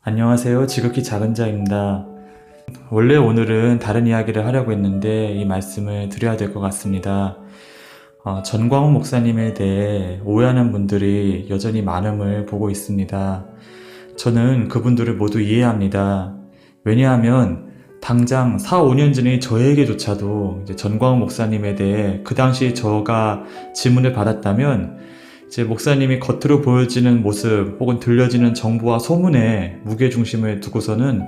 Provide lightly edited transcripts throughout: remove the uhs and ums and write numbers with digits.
안녕하세요. 지극히 작은 자입니다. 원래 오늘은 다른 이야기를 하려고 했는데 이 말씀을 드려야 될 것 같습니다. 전광훈 목사님에 대해 오해하는 분들이 여전히 많음을 보고 있습니다. 저는 그분들을 모두 이해합니다. 왜냐하면 당장 4, 5년 전의 저에게조차도 이제 전광훈 목사님에 대해 그 당시 저가 질문을 받았다면 이제 목사님이 겉으로 보여지는 모습 혹은 들려지는 정보와 소문에 무게중심을 두고서는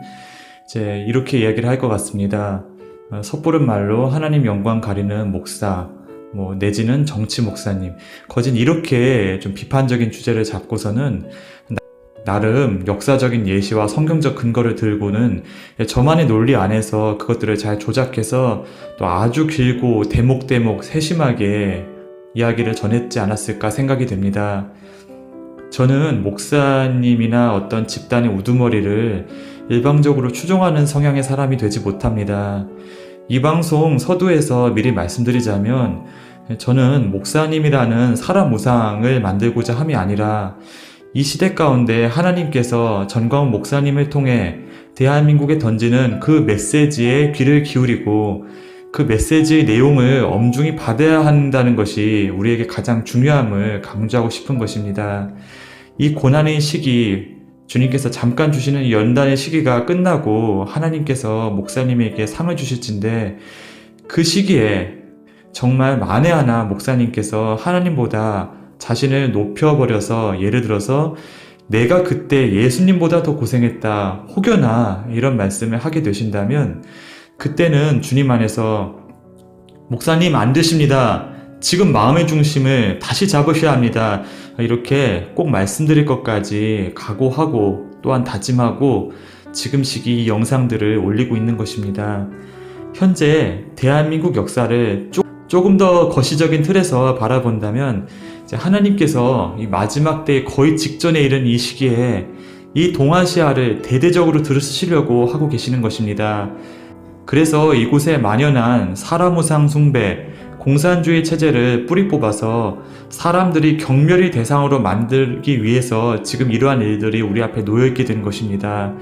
이제 이렇게 이야기를 할 것 같습니다. 섣부른 말로 하나님 영광 가리는 목사, 내지는 정치 목사님, 거진 이렇게 좀 비판적인 주제를 잡고서는 나름 역사적인 예시와 성경적 근거를 들고는 저만의 논리 안에서 그것들을 잘 조작해서 또 아주 길고 대목대목 세심하게 이야기를 전했지 않았을까 생각이 됩니다. 저는 목사님이나 어떤 집단의 우두머리를 일방적으로 추종하는 성향의 사람이 되지 못합니다. 이 방송 서두에서 미리 말씀드리자면 저는 목사님이라는 사람 우상을 만들고자 함이 아니라 이 시대 가운데 하나님께서 전광훈 목사님을 통해 대한민국에 던지는 그 메시지에 귀를 기울이고 그 메시지의 내용을 엄중히 받아야 한다는 것이 우리에게 가장 중요함을 강조하고 싶은 것입니다. 이 고난의 시기, 주님께서 잠깐 주시는 이 연단의 시기가 끝나고 하나님께서 목사님에게 상을 주실진데 그 시기에 정말 만에 하나 목사님께서 하나님보다 자신을 높여버려서 예를 들어서 내가 그때 예수님보다 더 고생했다 혹여나 이런 말씀을 하게 되신다면 그때는 주님 안에서 목사님 안 되십니다. 지금 마음의 중심을 다시 잡으셔야 합니다. 이렇게 꼭 말씀드릴 것까지 각오하고 또한 다짐하고 지금 시기 이 영상들을 올리고 있는 것입니다. 현재 대한민국 역사를 조금 더 거시적인 틀에서 바라본다면 하나님께서 이 마지막 때의 거의 직전에 이른 이 시기에 이 동아시아를 대대적으로 들으시려고 하고 계시는 것입니다. 그래서 이곳에 만연한 사람 우상 숭배, 공산주의 체제를 뿌리 뽑아서 사람들이 경멸의 대상으로 만들기 위해서 지금 이러한 일들이 우리 앞에 놓여있게 된 것입니다.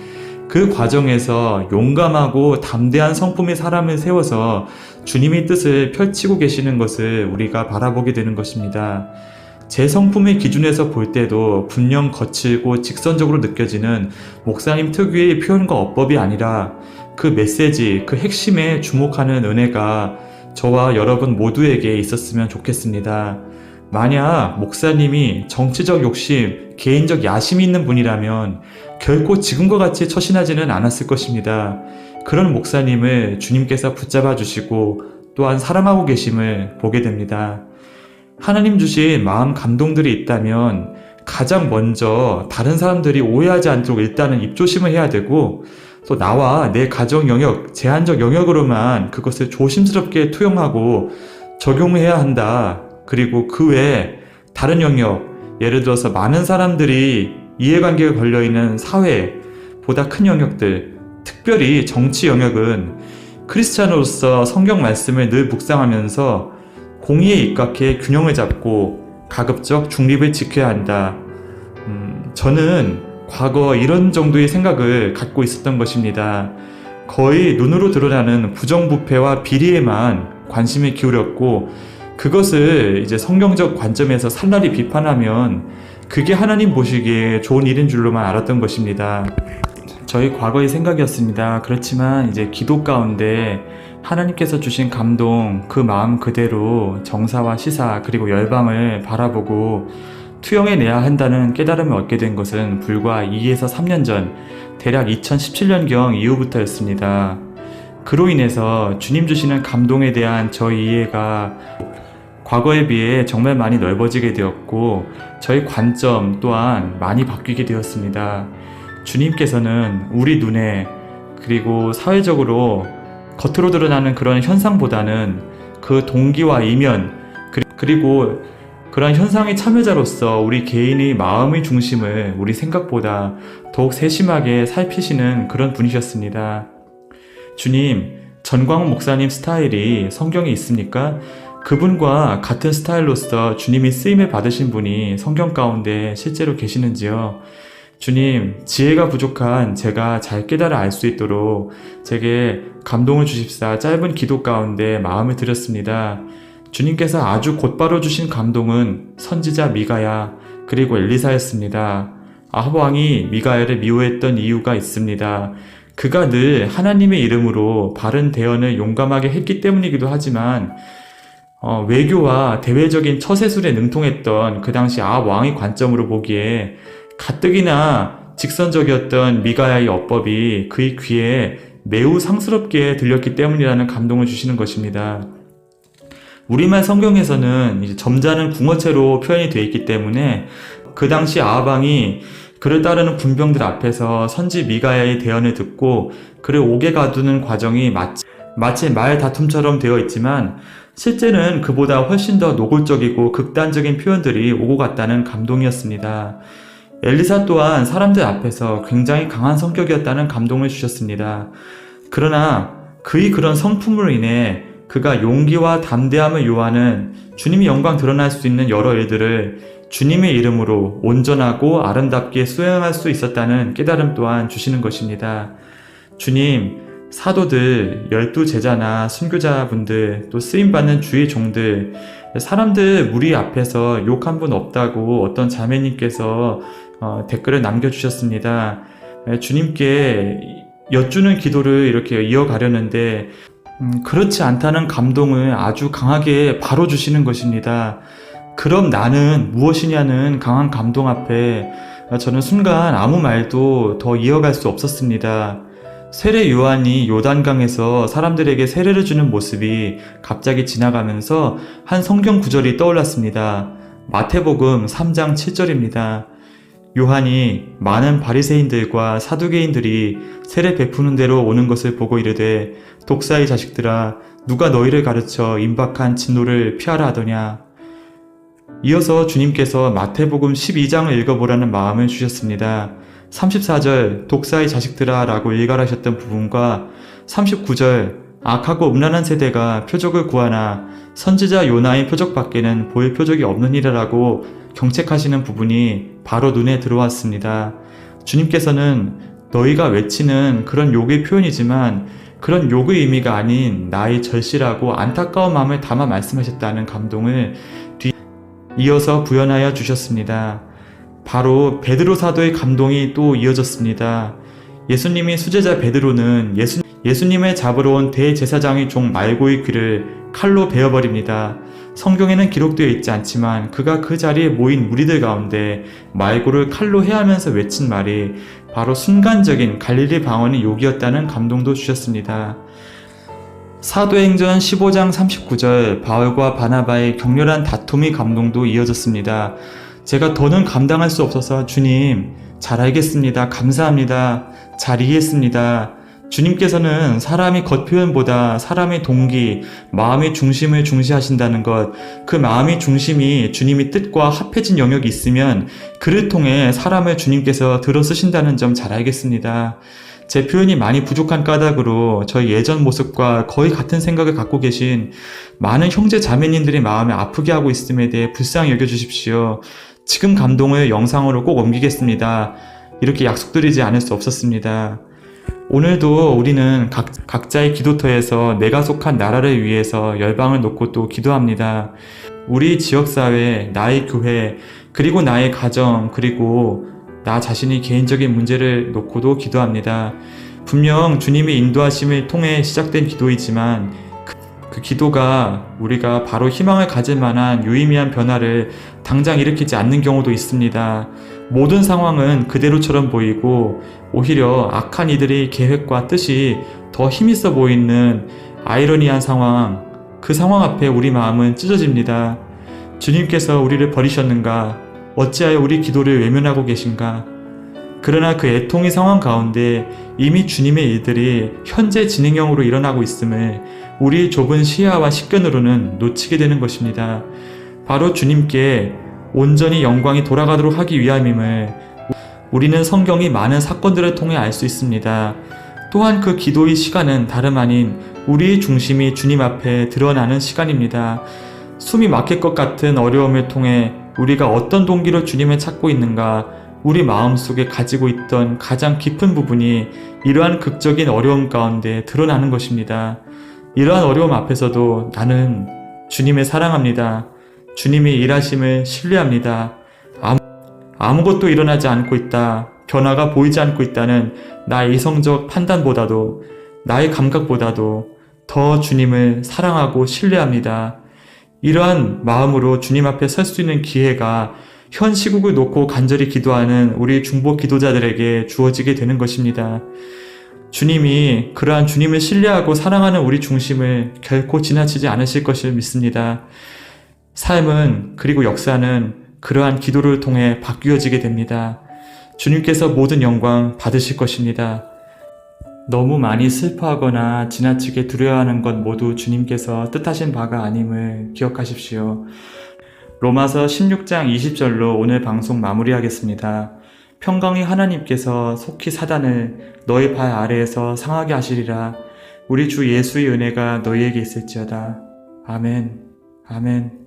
그 과정에서 용감하고 담대한 성품의 사람을 세워서 주님의 뜻을 펼치고 계시는 것을 우리가 바라보게 되는 것입니다. 제 성품의 기준에서 볼 때도 분명 거칠고 직선적으로 느껴지는 목사님 특유의 표현과 어법이 아니라 그 메시지, 그 핵심에 주목하는 은혜가 저와 여러분 모두에게 있었으면 좋겠습니다. 만약 목사님이 정치적 욕심, 개인적 야심이 있는 분이라면 결코 지금과 같이 처신하지는 않았을 것입니다. 그런 목사님을 주님께서 붙잡아 주시고 또한 사랑하고 계심을 보게 됩니다. 하나님 주신 마음 감동들이 있다면 가장 먼저 다른 사람들이 오해하지 않도록 일단은 입조심을 해야 되고 또 나와 내 가정 영역, 제한적 영역으로만 그것을 조심스럽게 투영하고 적용해야 한다. 그리고 그 외에 다른 영역, 예를 들어서 많은 사람들이 이해관계가 걸려있는 사회보다 큰 영역들, 특별히 정치 영역은 크리스찬으로서 성경 말씀을 늘 묵상하면서 공의에 입각해 균형을 잡고 가급적 중립을 지켜야 한다. 저는 과거 이런 정도의 생각을 갖고 있었던 것입니다. 거의 눈으로 드러나는 부정부패와 비리에만 관심을 기울였고 그것을 이제 성경적 관점에서 산란히 비판하면 그게 하나님 보시기에 좋은 일인 줄로만 알았던 것입니다. 저희 과거의 생각이었습니다. 그렇지만 이제 기도 가운데 하나님께서 주신 감동, 그 마음 그대로 정사와 시사 그리고 열방을 바라보고 투영해내야 한다는 깨달음을 얻게 된 것은 불과 2에서 3년 전, 대략 2017년경 이후부터였습니다. 그로 인해서 주님 주시는 감동에 대한 저희 이해가 과거에 비해 정말 많이 넓어지게 되었고 저희 관점 또한 많이 바뀌게 되었습니다. 주님께서는 우리 눈에 그리고 사회적으로 겉으로 드러나는 그런 현상보다는 그 동기와 이면 그리고 그런 현상의 참여자로서 우리 개인의 마음의 중심을 우리 생각보다 더욱 세심하게 살피시는 그런 분이셨습니다. 주님, 전광훈 목사님 스타일이 성경에 있습니까? 그분과 같은 스타일로서 주님이 쓰임을 받으신 분이 성경 가운데 실제로 계시는지요? 주님, 지혜가 부족한 제가 잘 깨달아 알 수 있도록 제게 감동을 주십사 짧은 기도 가운데 마음을 드렸습니다. 주님께서 아주 곧바로 주신 감동은 선지자 미가야 그리고 엘리사였습니다. 아합 왕이 미가야를 미워했던 이유가 있습니다. 그가 늘 하나님의 이름으로 바른 대언을 용감하게 했기 때문이기도 하지만 외교와 대외적인 처세술에 능통했던 그 당시 아합 왕의 관점으로 보기에 가뜩이나 직선적이었던 미가야의 어법이 그의 귀에 매우 상스럽게 들렸기 때문이라는 감동을 주시는 것입니다. 우리말 성경에서는 이제 점잖은 궁어체로 표현이 되어 있기 때문에 그 당시 아합 왕이 그를 따르는 군병들 앞에서 선지 미가야의 대언을 듣고 그를 옥에 가두는 과정이 마치 말 다툼처럼 되어 있지만 실제는 그보다 훨씬 더 노골적이고 극단적인 표현들이 오고 갔다는 감동이었습니다. 엘리사 또한 사람들 앞에서 굉장히 강한 성격이었다는 감동을 주셨습니다. 그러나 그의 그런 성품으로 인해 그가 용기와 담대함을 요하는 주님의 영광 드러날 수 있는 여러 일들을 주님의 이름으로 온전하고 아름답게 수행할 수 있었다는 깨달음 또한 주시는 것입니다. 주님, 사도들, 12제자나 순교자분들, 또 쓰임받는 주의 종들, 사람들 무리 앞에서 욕 한 분 없다고 어떤 자매님께서 댓글을 남겨주셨습니다. 주님께 여쭈는 기도를 이렇게 이어가려는데 그렇지 않다는 감동을 아주 강하게 바로 주시는 것입니다. 그럼 나는 무엇이냐는 강한 감동 앞에 저는 순간 아무 말도 더 이어갈 수 없었습니다. 세례 요한이 요단강에서 사람들에게 세례를 주는 모습이 갑자기 지나가면서 한 성경 구절이 떠올랐습니다. 마태복음 3장 7절입니다. 요한이 많은 바리새인들과 사두개인들이 세례 베푸는 대로 오는 것을 보고 이르되 독사의 자식들아 누가 너희를 가르쳐 임박한 진노를 피하라 하더냐. 이어서 주님께서 마태복음 12장을 읽어보라는 마음을 주셨습니다. 34절 독사의 자식들아 라고 일갈하셨던 부분과 39절 악하고 음란한 세대가 표적을 구하나 선지자 요나의 표적밖에는 보일 표적이 없느니라 라고 경책하시는 부분이 바로 눈에 들어왔습니다. 주님께서는 너희가 외치는 그런 욕의 표현이지만 그런 욕의 의미가 아닌 나의 절실하고 안타까운 마음을 담아 말씀하셨다는 감동을 이어서 부연하여 주셨습니다. 바로 베드로 사도의 감동이 또 이어졌습니다. 예수님이 수제자 베드로는 예수님을 잡으러 온 대제사장의 종 말고의 귀를 칼로 베어버립니다. 성경에는 기록되어 있지 않지만 그가 그 자리에 모인 무리들 가운데 말고를 칼로 해하면서 외친 말이 바로 순간적인 갈릴리 방언의 욕이었다는 감동도 주셨습니다. 사도행전 15장 39절 바울과 바나바의 격렬한 다툼의 감동도 이어졌습니다. 제가 더는 감당할 수 없어서 주님 잘 알겠습니다. 감사합니다. 잘 이해했습니다. 주님께서는 사람의 겉표현보다 사람의 동기, 마음의 중심을 중시하신다는 것, 그 마음의 중심이 주님의 뜻과 합해진 영역이 있으면 그를 통해 사람을 주님께서 들어 쓰신다는 점 잘 알겠습니다. 제 표현이 많이 부족한 까닭으로 저희 예전 모습과 거의 같은 생각을 갖고 계신 많은 형제 자매님들의 마음을 아프게 하고 있음에 대해 불쌍히 여겨주십시오. 지금 감동을 영상으로 꼭 옮기겠습니다. 이렇게 약속드리지 않을 수 없었습니다. 오늘도 우리는 각자의 기도터에서 내가 속한 나라를 위해서 열방을 놓고 또 기도합니다. 우리 지역사회, 나의 교회, 그리고 나의 가정, 그리고 나 자신의 개인적인 문제를 놓고도 기도합니다. 분명 주님의 인도하심을 통해 시작된 기도이지만 그 기도가 우리가 바로 희망을 가질 만한 유의미한 변화를 당장 일으키지 않는 경우도 있습니다. 모든 상황은 그대로처럼 보이고 오히려 악한 이들의 계획과 뜻이 더 힘있어 보이는 아이러니한 상황, 그 상황 앞에 우리 마음은 찢어집니다. 주님께서 우리를 버리셨는가? 어찌하여 우리 기도를 외면하고 계신가? 그러나 그 애통의 상황 가운데 이미 주님의 일들이 현재 진행형으로 일어나고 있음을 우리의 좁은 시야와 식견으로는 놓치게 되는 것입니다. 바로 주님께 온전히 영광이 돌아가도록 하기 위함임을 우리는 성경이 많은 사건들을 통해 알 수 있습니다. 또한 그 기도의 시간은 다름 아닌 우리의 중심이 주님 앞에 드러나는 시간입니다. 숨이 막힐 것 같은 어려움을 통해 우리가 어떤 동기로 주님을 찾고 있는가, 우리 마음속에 가지고 있던 가장 깊은 부분이 이러한 극적인 어려움 가운데 드러나는 것입니다. 이러한 어려움 앞에서도 나는 주님을 사랑합니다. 주님이 일하심을 신뢰합니다. 아무것도 일어나지 않고 있다, 변화가 보이지 않고 있다는 나의 이성적 판단보다도, 나의 감각보다도 더 주님을 사랑하고 신뢰합니다. 이러한 마음으로 주님 앞에 설 수 있는 기회가 현 시국을 놓고 간절히 기도하는 우리 중보 기도자들에게 주어지게 되는 것입니다. 주님이 그러한 주님을 신뢰하고 사랑하는 우리 중심을 결코 지나치지 않으실 것을 믿습니다. 삶은, 그리고 역사는 그러한 기도를 통해 바뀌어지게 됩니다. 주님께서 모든 영광 받으실 것입니다. 너무 많이 슬퍼하거나 지나치게 두려워하는 것 모두 주님께서 뜻하신 바가 아님을 기억하십시오. 로마서 16장 20절로 오늘 방송 마무리하겠습니다. 평강의 하나님께서 속히 사단을 너희 발 아래에서 상하게 하시리라. 우리 주 예수의 은혜가 너희에게 있을지어다. 아멘. 아멘.